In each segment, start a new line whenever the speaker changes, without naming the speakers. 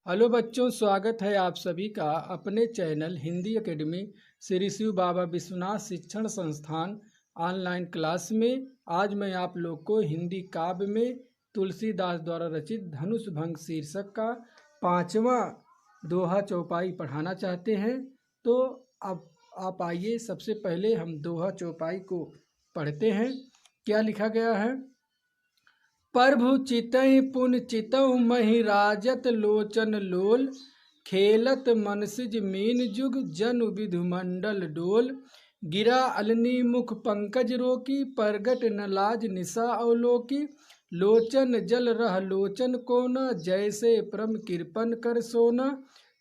Hello बच्चों, स्वागत है आप सभी का अपने चैनल हिंदी एकेडमी श्री शिव बाबा विश्वनाथ शिक्षण संस्थान ऑनलाइन क्लास में। आज मैं आप लोग को हिंदी काव्य में तुलसीदास द्वारा रचित धनुष भंग शीर्षक का 5वां दोहा चौपाई पढ़ाना चाहते हैं। तो अब आप आइए, सबसे पहले हम दोहा चौपाई को पढ़ते हैं। क्या लिखा गया है? प्रभु चितहि पुन चितहु महि राजत लोचन लोल, खेलत मनसिज मीन जुग जनु विधु मंडल डोल। गिरा अलनी मुख पंकज रोकी, परगट न लाज निशा अवलोकी। लोचन जल रह लोचन कोना, जैसे परम कृपन कर सोना।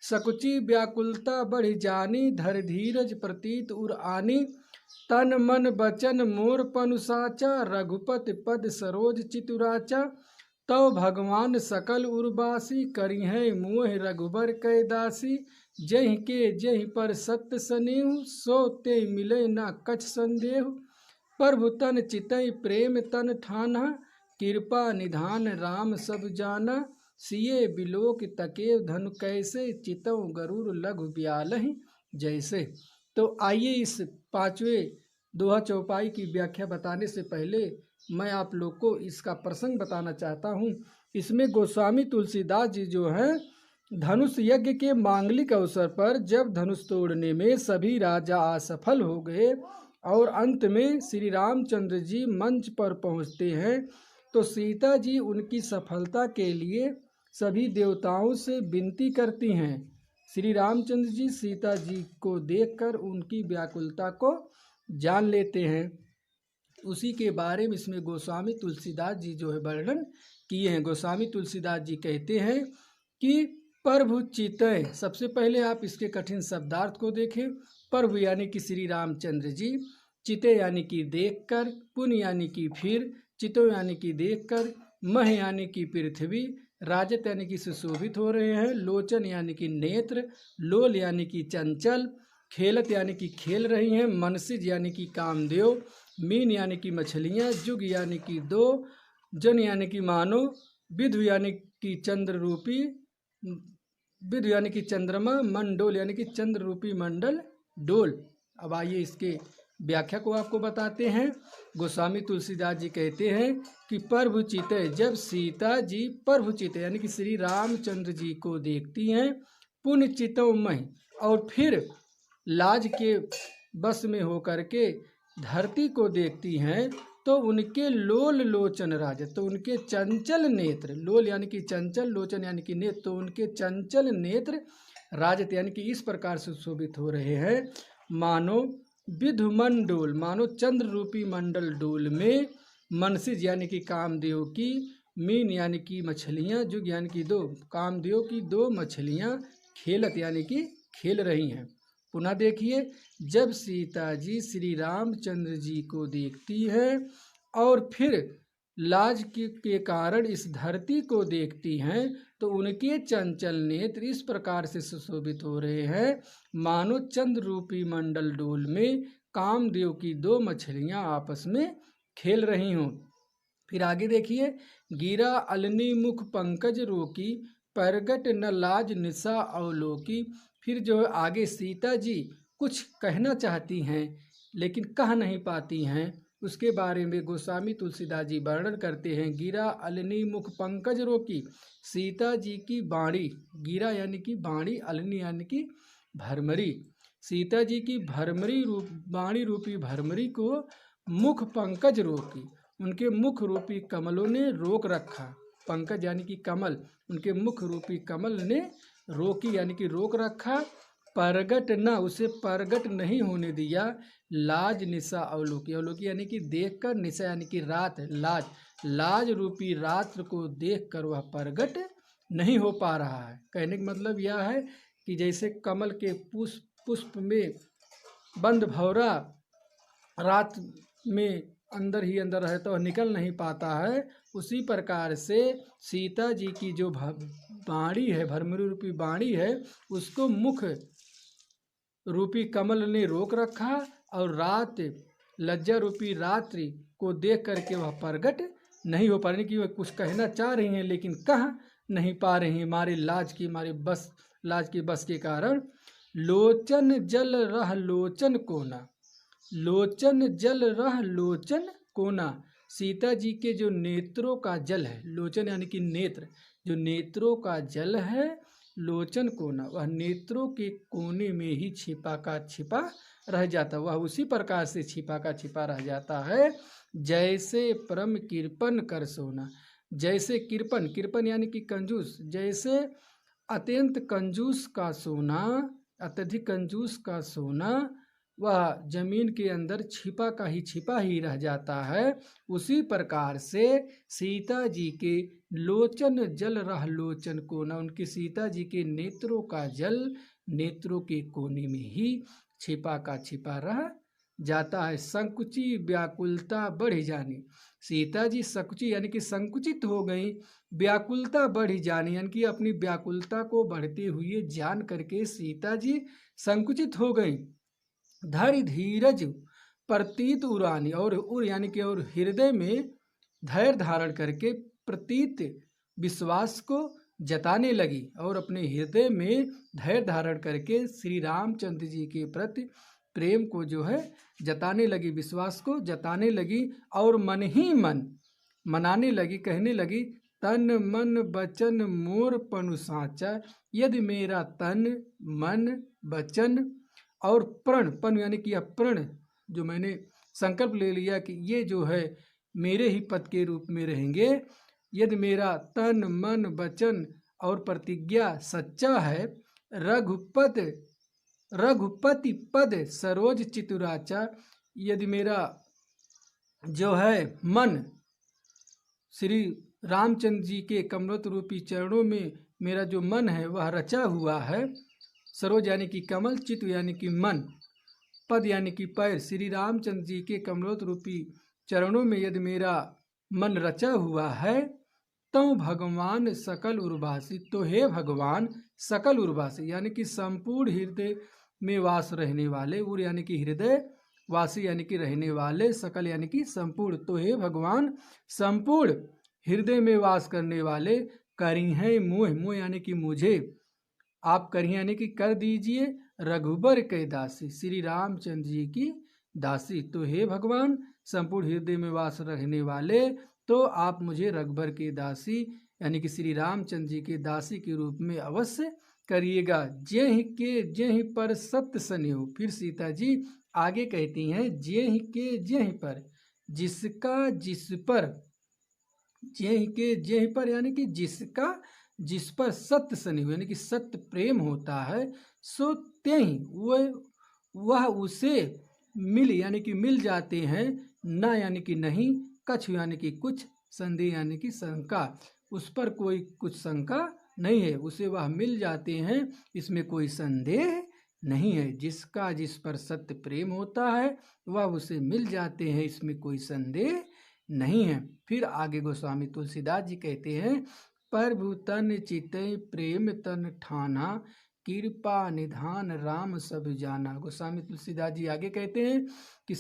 सकुची व्याकुलता बढ़ जानी, धर धीरज प्रतीत उर आनी। तन मन बचन मोर पनुसाचा, रघुपति पद सरोज चितुराचा। तव भगवान सकल उर्वासी, करी है मोह रघुबर कैदासी। जहि के जहि पर सत्य सनेहु, सो ते मिले ना कछ संदेहु। प्रभु तन चितई प्रेम तन ठाना, कृपा निधान राम सब जाना। सिये बिलोक तकेव धनु कैसे, चितऊ गरुड़ लघु ब्यालहि जैसे। तो आइए, इस 5वें दोहा चौपाई की व्याख्या बताने से पहले मैं आप लोग को इसका प्रसंग बताना चाहता हूँ। इसमें गोस्वामी तुलसीदास जी जो हैं, धनुष यज्ञ के मांगलिक अवसर पर जब धनुष तोड़ने में सभी राजा असफल हो गए और अंत में श्री रामचंद्र जी मंच पर पहुँचते हैं, तो सीता जी उनकी सफलता के लिए सभी देवताओं से विनती करती हैं। श्री रामचंद्र जी सीता जी को देखकर उनकी व्याकुलता को जान लेते हैं। उसी के बारे में इसमें गोस्वामी तुलसीदास जी जो है वर्णन किए हैं। गोस्वामी तुलसीदास जी कहते हैं कि प्रभु चितय, सबसे पहले आप इसके कठिन शब्दार्थ को देखें। प्रभु यानी कि श्री रामचंद्र जी, चिते यानी कि देखकर, पुन यानी कि फिर, चितो यानी कि देखकर, मह यानी कि पृथ्वी, राजत यानी कि सुशोभित हो रहे हैं, लोचन यानी कि नेत्र, लोल यानी कि चंचल, खेलत यानी कि खेल रही हैं, मनसिज यानी कि कामदेव, मीन यानी कि मछलियाँ, जुग यानी कि दो, जन यानी कि मानो, विधु यानी कि चंद्र रूपी, विधु यानी कि चंद्रमा, मंडोल यानी कि चंद्र रूपी मंडल डोल। अब आइए इसके व्याख्या को आपको बताते हैं। गोस्वामी तुलसीदास जी कहते हैं कि प्रभु चितय, जब सीता जी प्रभु चितय यानी कि श्री रामचंद्र जी को देखती हैं, पुण्य चितमय, और फिर लाज के बस में होकर के धरती को देखती हैं, तो उनके लोल लोचन राजत, तो उनके चंचल नेत्र, लोल यानी कि चंचल, लोचन यानी कि नेत्र, तो उनके चंचल नेत्र राजत यानी कि इस प्रकार से शोभित हो रहे हैं, मानो विधु मंडोल, मानो चंद्र रूपी मंडल डोल में, मनसिज यानी कि कामदेव की, मीन यानी कि मछलियाँ, जुग यानी कि दो, कामदेव की दो मछलियाँ, खेलत यानी कि खेल रही हैं। पुनः देखिए, जब सीता जी श्री रामचंद्र जी को देखती है और फिर लाज के कारण इस धरती को देखती हैं, तो उनके चंचल नेत्र इस प्रकार से सुशोभित हो रहे हैं, मानो चंद्र रूपी मंडल डोल में कामदेव की दो मछलियां आपस में खेल रही हों। फिर आगे देखिए, गिरा अलनी मुख पंकज रोकी, परगट न लाज निशा अवलोकी। फिर जो आगे सीता जी कुछ कहना चाहती हैं लेकिन कह नहीं पाती हैं, उसके बारे में गोस्वामी तुलसीदास जी वर्णन करते हैं। गिरा अलनी मुख पंकज रोकी, सीता जी की बाणी, गिरा यानी कि बाणी, अलनी यानी कि भरमरी, सीता जी की भरमरी रूप, बाणी रूपी भरमरी को मुख पंकज रोकी, उनके मुख रूपी कमलों ने रोक रखा। पंकज यानी कि कमल, उनके मुख रूपी कमल ने रोकी यानी कि रोक रखा। परगट न, उसे परगट नहीं होने दिया, लाज निशा अवलोकी, अवलोकी यानी कि देखकर, निशा यानी कि रात, लाज, लाज रूपी रात्र को देखकर वह परगट नहीं हो पा रहा है। कहने का मतलब यह है कि जैसे कमल के पुष्प में बंद भौरा रात में अंदर ही अंदर है तो निकल नहीं पाता है, उसी प्रकार से सीता जी की जो बाणी है, भरमरी रूपी बाणी है, उसको मुख रूपी कमल ने रोक रखा और रात, लज्जा रूपी रात्रि को देख करके वह प्रगट नहीं हो पा रही, कि वह कुछ कहना चाह रही हैं लेकिन कह नहीं पा रही हमारे लाज की बस के कारण। लोचन जल रह लोचन कोना, लोचन जल रह लोचन कोना। सीता जी के जो नेत्रों का जल है, लोचन यानी कि नेत्र, जो नेत्रों का जल है लोचन कोना, वह नेत्रों के कोने में ही छिपा का छिपा रह जाता, वह उसी प्रकार से छिपा का छिपा रह जाता है जैसे परम कृपन कर सोना। जैसे कृपन, कृपन यानी कि कंजूस, जैसे अत्यंत कंजूस का सोना, अत्यधिक कंजूस का सोना वह जमीन के अंदर छिपा ही रह जाता है, उसी प्रकार से सीता जी के लोचन जल रह लोचन कोना, उनकी सीता जी के नेत्रों का जल नेत्रों के कोने में ही छिपा का छिपा रह जाता है। संकुची व्याकुलता बढ़ जानी, सीता जी संकुची यानी कि संकुचित हो गई, व्याकुलता बढ़ जानी यानी कि अपनी व्याकुलता को बढ़ते हुए जान करके सीता जी संकुचित हो गई। धैर्य धीरज प्रतीत उरानी, और उर यानी कि और हृदय में धैर्य धारण करके प्रतीत विश्वास को जताने लगी, और अपने हृदय में धैर्य धारण करके श्री रामचंद्र जी के प्रति प्रेम को जो है जताने लगी, विश्वास को जताने लगी, और मन ही मन मनाने लगी, कहने लगी तन मन वचन मोर पनु साचा, यदि मेरा तन मन वचन और प्रण, पन यानी कि प्रण जो मैंने संकल्प ले लिया कि ये जो है मेरे ही पद के रूप में रहेंगे, यदि मेरा तन मन वचन और प्रतिज्ञा सच्चा है, रघुपति पद सरोज चितुराचा, यदि मेरा जो है मन श्री रामचंद्र जी के कमलोत रूपी चरणों में मेरा जो मन है वह रचा हुआ है, सरोज यानी कि कमल, चित यानी कि मन, पद यानी कि पैर, श्री रामचंद्र जी के कमलोत रूपी चरणों में यदि मेरा मन रचा हुआ है, तो भगवान सकल उर्वासी, तो हे भगवान सकल उर्वासी यानी कि संपूर्ण हृदय में वास रहने वाले, उर यानी कि हृदय, वासी यानी कि रहने वाले, सकल यानी कि संपूर्ण, तो हे भगवान संपूर्ण हृदय में वास करने वाले, करी है मोह, मोह यानी कि मुझे आप करिए यानी कि कर दीजिए, रघुबर के दासी, श्री रामचंद्र जी की दासी, तो हे भगवान संपूर्ण हृदय में वास रहने वाले, तो आप मुझे रघुबर के दासी यानी कि श्री रामचंद्र जी के दासी के रूप में अवश्य करिएगा। जेहि पर सत्य स्नेह, फिर सीता जी आगे कहती हैं जेहि पर, जिसका जिस पर, जेहि पर यानी कि जिसका जिस पर सत्य स्नेह यानी कि सत्य प्रेम होता है, सो त्यहि वह उसे मिल यानी कि मिल जाते हैं, ना यानी कि नहीं, कछु यानी कि कुछ, संदेह यानी कि शंका, उस पर कोई कुछ शंका नहीं है, उसे वह मिल जाते हैं, इसमें कोई संदेह नहीं है। जिसका जिस पर सत्य प्रेम होता है वह उसे मिल जाते हैं, इसमें कोई संदेह नहीं है। फिर आगे गोस्वामी तुलसीदास जी कहते हैं प्रभु तन चितय प्रेम तन ठाना, कृपा निधान राम सब जाना। गोस्वामी तुलसीदास जी आगे कहते हैं कि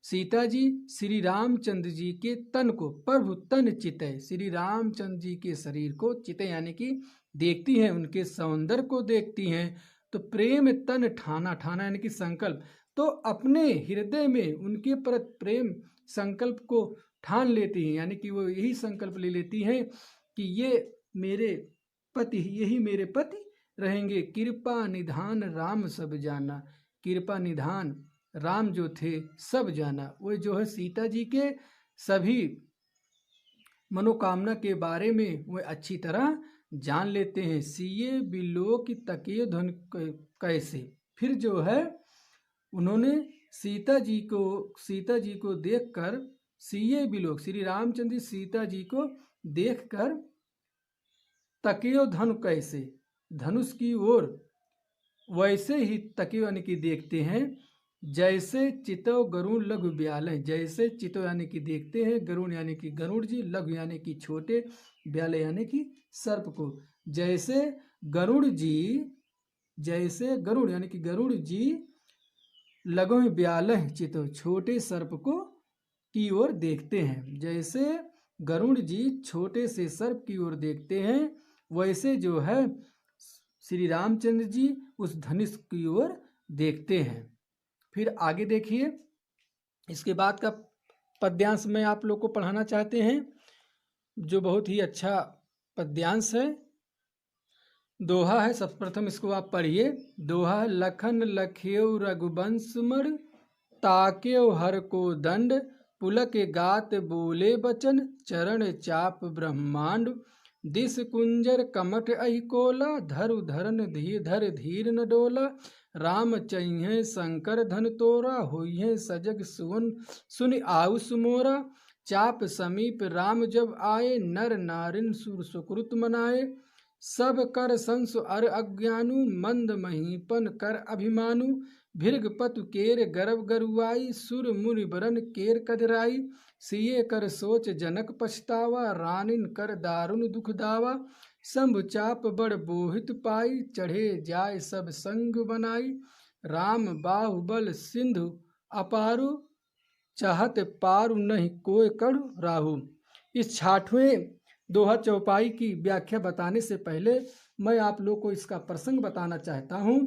सीता जी श्री रामचंद्र जी के तन को, प्रभु तन चितय, श्री रामचंद्र जी के शरीर को, चितय यानी कि देखती हैं, उनके सौंदर्य को देखती हैं, तो प्रेम तन ठाना, ठाना यानी कि संकल्प, तो अपने हृदय में उनके प्रति प्रेम संकल्प को ठान लेती हैं, यानी कि वो यही संकल्प ले लेती हैं कि ये मेरे पति, यही मेरे पति रहेंगे। कृपा निधान राम सब जाना, कृपा निधान राम जो थे सब जाना, वो जो है सीता जी के सभी मनोकामना के बारे में वो अच्छी तरह जान लेते हैं। सिये बिलोक तकिए धन कैसे, फिर जो है उन्होंने सीता जी को देखकर, सिये बिलोक, श्री रामचंद्र सीता जी को देखकर तकियो धनु कैसे, धनुष की ओर वैसे ही तकियो यानी कि देखते हैं, जैसे चितो गरुण लघु ब्याल, जैसे चितो यानी कि देखते हैं, गरुण यानी कि गरुड़ जी, लघु यानी कि छोटे, ब्याल यानी कि सर्प को, जैसे गरुड़ जी, जैसे गरुड़ यानी कि गरुड़ जी लघु ब्याल चितो छोटे सर्प को की ओर देखते हैं, जैसे गरुड़ जी छोटे से सर्प की ओर देखते हैं, वैसे जो है श्री रामचंद्र जी उस धनुष की ओर देखते हैं। फिर आगे देखिए, इसके बाद का पद्यांश में आप लोग को पढ़ाना चाहते हैं, जो बहुत ही अच्छा पद्यांश है। दोहा है, सबसे प्रथम इसको आप पढ़िए। दोहा है, लखन लखियो रघुवंश मर, ताक्यो हर को दंड, पुलक गात बोले बचन, चरण चाप ब्रह्मांड, दिस कुंजर कमठ अहि कोला, धरु धरन धर धीर न डोला, राम चहिए शंकर धन तोरा, होइए सजग सुवन सुन आउस मोरा, चाप समीप राम जब आए, नर नारिन सुर सुकृत मनाए, सब कर संसु अर अज्ञानु, मंद महीपन कर अभिमानु, भृगपतु केर गर्भ गरुआई, सुर मुनि बरन केर कदराई, सिए कर सोच जनक पछतावा, रानिन कर दारुण दुख दावा, शंभु चाप बड़ बोहित पाई, चढ़े जाय सब संग बनाई, राम बाहुबल सिंधु अपारु, चाहत पारु नहीं कोय कड़ु राहु। इस 6वें दोहा चौपाई की व्याख्या बताने से पहले मैं आप लोग को इसका प्रसंग बताना चाहता हूँ।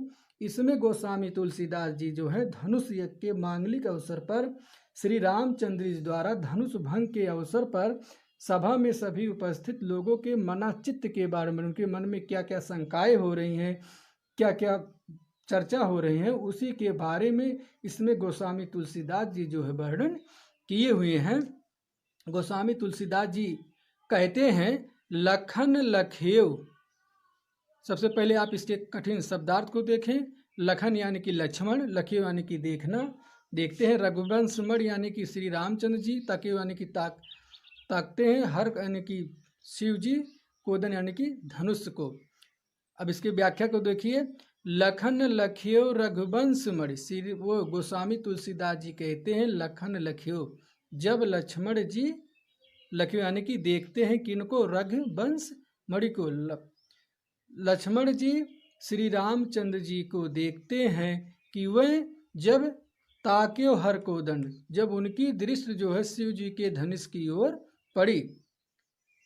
इसमें गोस्वामी तुलसीदास जी जो है धनुष यज्ञ के मांगलिक अवसर पर श्री रामचंद्र जी द्वारा धनुष भंग के अवसर पर सभा में सभी उपस्थित लोगों के मनाचित्त के बारे में, उनके मन में क्या क्या शंकाएं हो रही हैं, क्या क्या चर्चा हो रही है, उसी के बारे में इसमें गोस्वामी तुलसीदास जी जो है वर्णन किए हुए हैं। गोस्वामी तुलसीदास जी कहते हैं, लखन लखेव। सबसे पहले आप इसके कठिन शब्दार्थ को देखें। लखन यानी कि लक्ष्मण, लखेव यानी कि देखना, देखते हैं। रघुवंश मण यानी कि श्री रामचंद्र जी, तकेव यानी कि ताकते हैं, हर यानी कि शिव जी, कोदन यानी कि धनुष को। अब इसकी व्याख्या को देखिए। लखन लखियो रघुवंश मणि, श्री वो गोस्वामी तुलसीदास जी कहते हैं, लखन लखियो, जब लक्ष्मण जी, लखियो यानी कि देखते हैं किनको, रघुवंश मणि को, लक्ष्मण जी श्री रामचंद्र जी को देखते हैं कि वह जब ताक्यो हर को दंड, जब उनकी दृष्टि जो है शिव जी के धनुष की ओर पड़ी,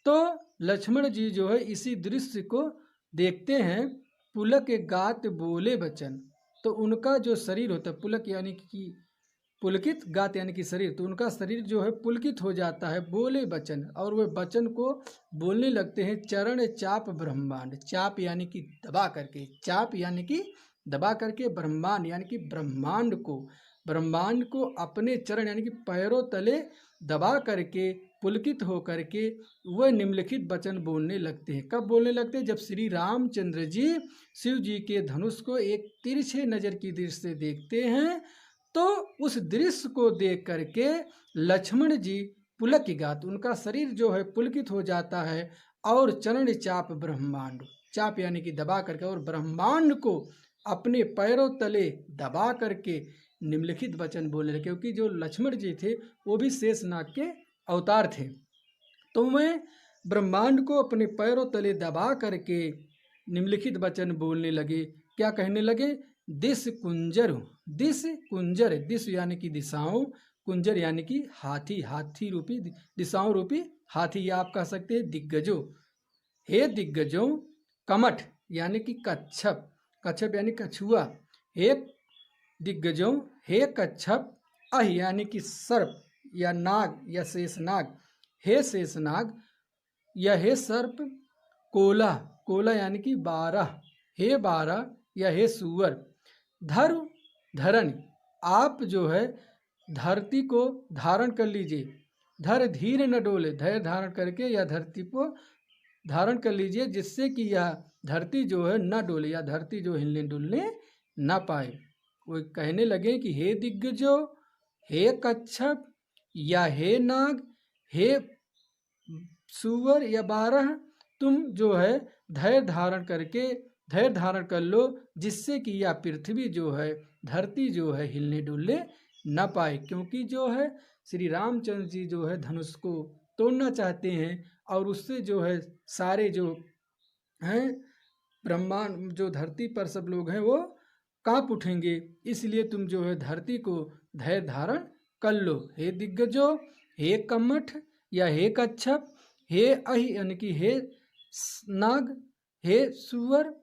तो लक्ष्मण जी जो है इसी दृश्य को देखते हैं। पुलक गात बोले बचन, तो उनका जो शरीर होता है, पुलक यानी कि पुलकित, गात यानी कि शरीर, तो उनका शरीर जो है पुलकित हो जाता है, बोले बचन, और वे बचन को बोलने लगते हैं। चरण चाप ब्रह्मांड, चाप यानी कि दबा करके, चाप यानी कि दबा करके, ब्रह्मांड यानी कि ब्रह्मांड को अपने चरण यानी कि पैरों तले दबा करके, पुलकित हो करके वह निम्नलिखित वचन बोलने लगते हैं। कब बोलने लगते हैं? जब श्री रामचंद्र जी शिव जी के धनुष को एक तिरछे नजर की दृष्टि से देखते हैं, तो उस दृश्य को देख करके लक्ष्मण जी पुलकिगात, उनका शरीर जो है पुलकित हो जाता है, और चरण चाप ब्रह्मांड, चाप यानी कि दबा करके, और ब्रह्मांड को अपने पैरों तले दबा करके निम्नलिखित वचन बोले, क्योंकि जो लक्ष्मण जी थे वो भी शेषनाग के अवतार थे, तो वे ब्रह्मांड को अपने पैरों तले दबा करके निम्नलिखित वचन बोलने लगे। क्या कहने लगे? दिस कुंजर, दिस कुंजर, दिस यानी कि दिशाओं, कुंजर यानी कि हाथी, हाथी रूपी, दिशाओं रूपी हाथी, या आप कह सकते हैं दिग्गजों। हे दिग्गजों, कमठ यानी कि कच्छप, कच्छप यानी कछुआ, हे दिग्गजों, हे कच्छप, अह यानी कि सर्प या नाग या शेषनाग, हे शेषनाग या हे सर्प, कोला, कोला यानी कि 12, हे 12 या हे सुअर, धरु धरन, आप जो है धरती को धारण कर लीजिए, धर धीर न डोले, धैर्य धारण करके या धरती को धारण कर लीजिए, जिससे कि यह धरती जो है न डोले, या धरती जो हिलने डुलने न पाए। वो कहने लगे कि हे दिग्गजों, हे कच्छप या हे नाग, हे सुअर या 12, तुम जो है धैर्य धारण कर लो, जिससे कि यह पृथ्वी जो है, धरती जो है हिलने डुलने न पाए। क्योंकि जो है श्री रामचंद्र जी जो है धनुष को तोड़ना चाहते हैं, और उससे जो है सारे जो हैं ब्रह्मांड, जो धरती पर सब लोग हैं वो कांप उठेंगे, इसलिए तुम जो है धरती को धैर्य धारण कर लो। हे दिग्गजों, हे कमठ या हे कच्छप, हे अहि यानी कि हे नाग, हे सुअर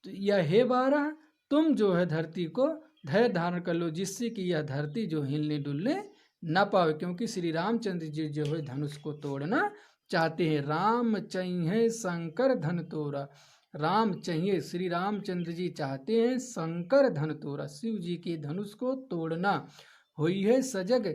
या हे बारह, तुम जो है धरती को धैर्य धारण कर लो, जिससे कि यह धरती जो हिलने डुलने न पावे। क्योंकि श्री रामचंद्र जी जो है धनुष को तोड़ना चाहते हैं। राम चाहिए शंकर धन तोड़ा, राम चाहिए, श्री रामचंद्र जी चाहते हैं शंकर धन तोड़ा, शिव जी के धनुष को तोड़ना। हुई है सजग,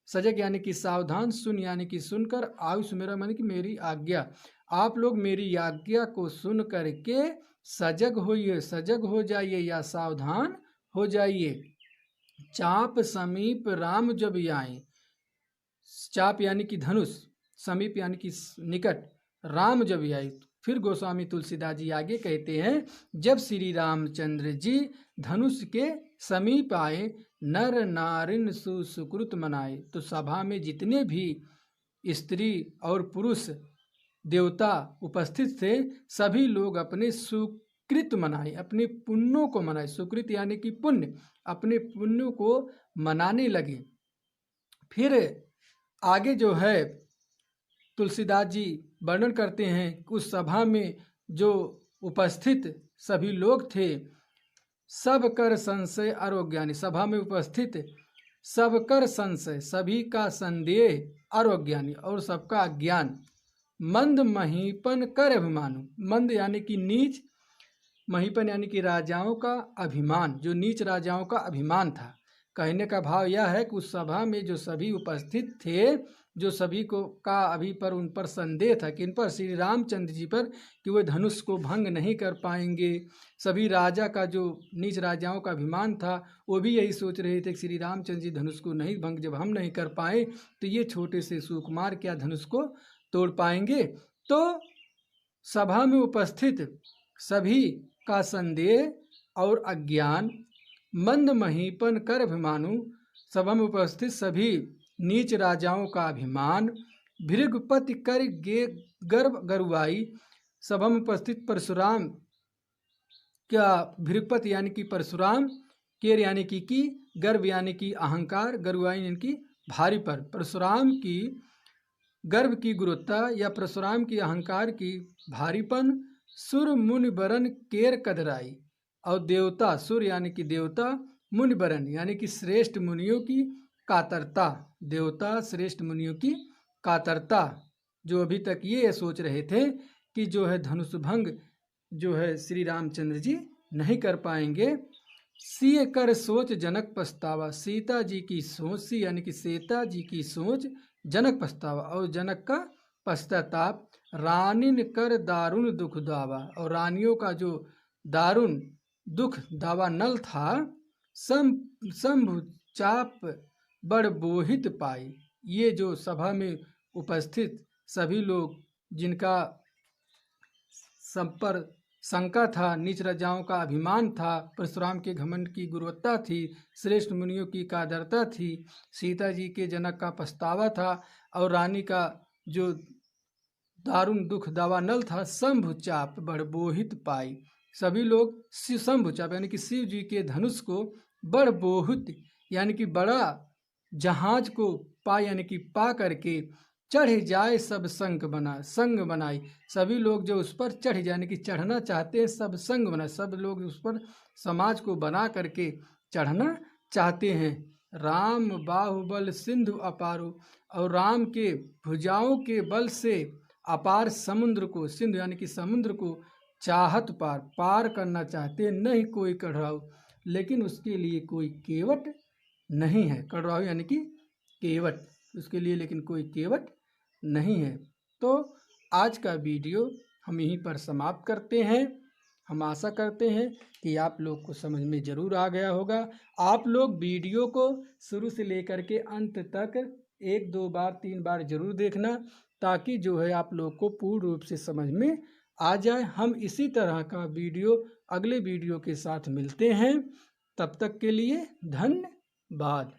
सजग यानी कि सावधान, सुन यानी कि सुनकर, आयुष मेरा मन की मेरी आज्ञा, आप लोग मेरी आज्ञा को सुन करके सजग होइए, सजग हो जाइए या सावधान हो जाइए। चाप समीप राम जब आए, चाप यानी कि धनुष, समीप यानी कि निकट, राम जब आए। फिर गोस्वामी तुलसीदास जी आगे कहते हैं, जब श्री रामचंद्र जी धनुष के समीप आए, नर नारिन सुकृत मनाए। तो सभा में जितने भी स्त्री और पुरुष देवता उपस्थित थे, सभी लोग अपने सुकृत मनाए, अपने पुण्यों को मनाए। सुकृत यानी कि पुण्य, अपने पुण्यों को मनाने लगे। फिर आगे जो है तुलसीदास जी वर्णन करते हैं, उस सभा में जो उपस्थित सभी लोग थे, सब कर संशय अरोज्ञानी, सभा में उपस्थित सब कर संशय, सभी का संदेह, अरोज्ञानी और सबका अज्ञान, मंद महीपन कर अभिमानु, मंद यानी कि नीच, महीपन यानी कि राजाओं का अभिमान, जो नीच राजाओं का अभिमान था। कहने का भाव यह है कि उस सभा में जो सभी उपस्थित थे, जो सभी को का अभी पर उन पर संदेह था, किन पर, श्री रामचंद्र जी पर, कि वे धनुष को भंग नहीं कर पाएंगे। सभी राजा का जो नीच राजाओं का अभिमान था, वो भी यही सोच रहे थे कि श्री रामचंद्र जी धनुष को नहीं भंग, जब हम नहीं कर पाए तो ये छोटे से सुकुमार क्या धनुष को तोड़ पाएंगे। तो सभा में उपस्थित सभी का संदेह और अज्ञान, मंद महीपन कर अभिमानु, सभा में उपस्थित सभी नीच राजाओं का अभिमान, भृगपति कर गे गर्भ गरुआई, सभा में उपस्थित परशुराम क्या, भृगपति यानी कि परशुराम, केर यानी कि गर्भ यानी कि अहंकार, गरुआई यानी कि भारी पर, परशुराम की गर्भ की गुरुत्ता या परशुराम की अहंकार की भारीपन, सुर मुनि बरन केर कदराई, और देवता, सुर यानी कि देवता, मुनि बरन यानी कि श्रेष्ठ मुनियों की कातरता, देवता श्रेष्ठ मुनियों की कातरता, जो अभी तक ये सोच रहे थे कि जो है धनुष भंग जो है श्री रामचंद्र जी नहीं कर पाएंगे। सीय कर सोच जनक पछतावा, सीता जी की सोच, सी यानी कि सीता जी की सोच, जनक पछतावा और जनक का पश्चाताप, रानिन कर दारुण दुख दावा, और रानियों का जो दारुण दुख दावा नल था, शंभु चाप बड़ बोहित पाई। ये जो सभा में उपस्थित सभी लोग जिनका सब पर शंका था, नीच राजाओं का अभिमान था, परशुराम के घमंड की गुरुवत्ता थी, श्रेष्ठ मुनियों की कादरता थी, सीता जी के जनक का पछतावा था, और रानी का जो दारुण दुख दावानल था, शंभु चाप बड़ बोहित पाई। सभी लोग शंभु चाप यानी कि शिव जी के धनुष को बड़ बोहित यानी कि बड़ा जहाज को पा यानी कि पा करके चढ़ जाए सब संग बनाई, सभी लोग जो उस पर चढ़ जाए यानी कि चढ़ना चाहते हैं, सब संग बनाए, सब लोग उस पर समाज को बना करके चढ़ना चाहते हैं। राम बाहुबल सिंधु अपारो, और राम के भुजाओं के बल से अपार समुद्र को, सिंधु यानी कि समुद्र को चाहत पार करना चाहते हैं, नहीं कोई कड़वाऊ, लेकिन उसके लिए कोई केवट नहीं है। कड़वाऊ यानी कि केवट, उसके लिए लेकिन कोई केवट नहीं है। तो आज का वीडियो हम यहीं पर समाप्त करते हैं। हम आशा करते हैं कि आप लोग को समझ में ज़रूर आ गया होगा। आप लोग वीडियो को शुरू से लेकर के अंत तक 1, 2 बार 3 बार ज़रूर देखना, ताकि जो है आप लोग को पूर्ण रूप से समझ में आ जाए। हम इसी तरह का वीडियो अगले वीडियो के साथ मिलते हैं। तब तक के लिए धन्यवाद।